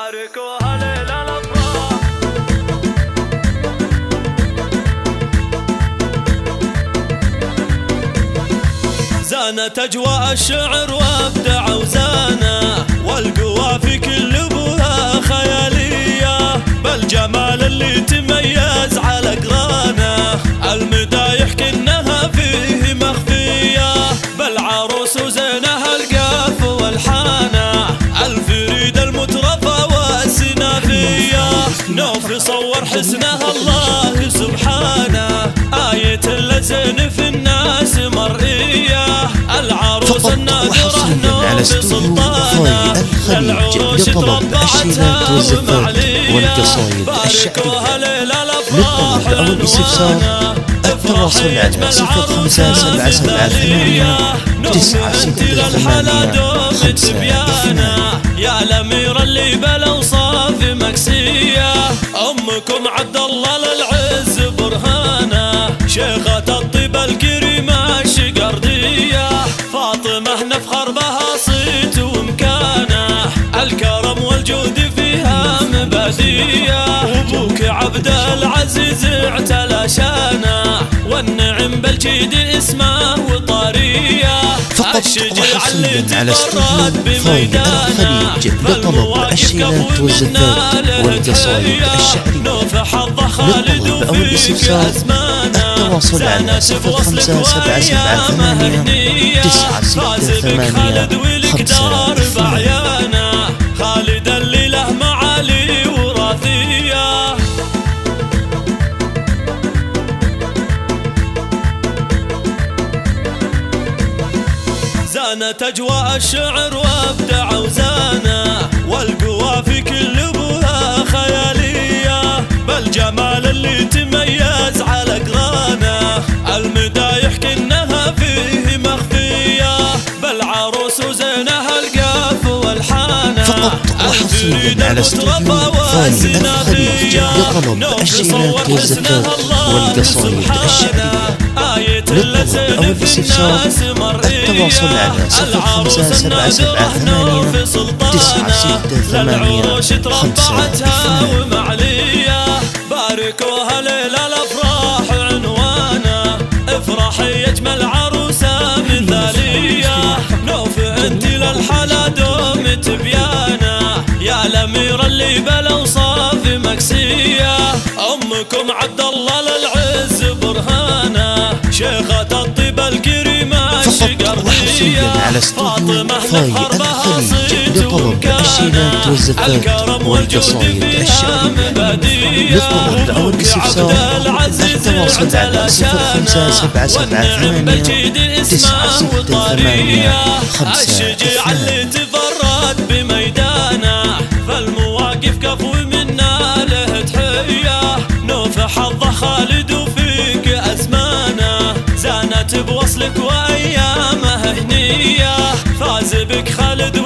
باركوها ليلة الأفراح. زانت أجواء الشعر وابدع وزانا، والقوافي كل بها خيالية، بالجمال اللي تميز على قرانه، المدايح كنها فيه مخفية، بالعروس وزينها القاف والحانة، الفريد المترفة والسنافية، نوف صور حسنها الله سبحانه، آية اللزين في الناس مرئية، العروس النادرة نوف سلطانة، للعروش تربعتها ومعلية، باركوها ليلة الأفراح عنوانا، التواصل على 0577 يا الأمير اللي بالأوصاف مكسية، أمكم عبد الله للعز برهانة، شيخة الطيب الكريمة الشقردية، فاطمة نفخر بها صيت ومكانة، الكرم والجود فيها مبادية، وابوك عبد العزيز اعتلى شانه، والنعم بالجيد اسمه وطارية، الشجاع اللي تفرد بميدانه، فالمواقف كفو منا له تحية، نوف حظه خالد وفيك أزمانه، زانت بوصلك وأيامه هنية، فاز بك خالد والقدار بعيانه، خالد اللي له معالي وراثية. زانت أجواء الشعر وابدع وزانا، والقوافي كل بها خيالية، بالجمال اللي تميز على قرانه، المدايح كنها فيه مخفية، بالعروس وزينها القاف والحانة، الفريد المتربى والسنافية، نوف صور حسنها الله سبحانه، آية اللزين في الناس مرئية، العروس النادرة نوف سلطانة، للعروش تربعتها ومعلية، باركوها ليلة الأفراح عنوانا، افرحي يجمل عروسة مثالية، نوف انت للحلا دوم تبيانة، يا الأمير اللي بالأوصاف مكسية، أمكم عبد الله للعز برهانة، شيخة الطيب الكريمة الشقردية، فاطمة نفخر بها صيت ومكانة، الكرم والجود فيها مبادية، وابوك عبد العزيز اعتلى شانه، والنعم بالجيد اسمه وطارية، الشجاع اللي تفرد بميدانه، فالمواقف كفو منا له تحية، نوف حظه خالد وفيك أزمانه، زانت بوصلك وأيامه هنية، فاز بك خالد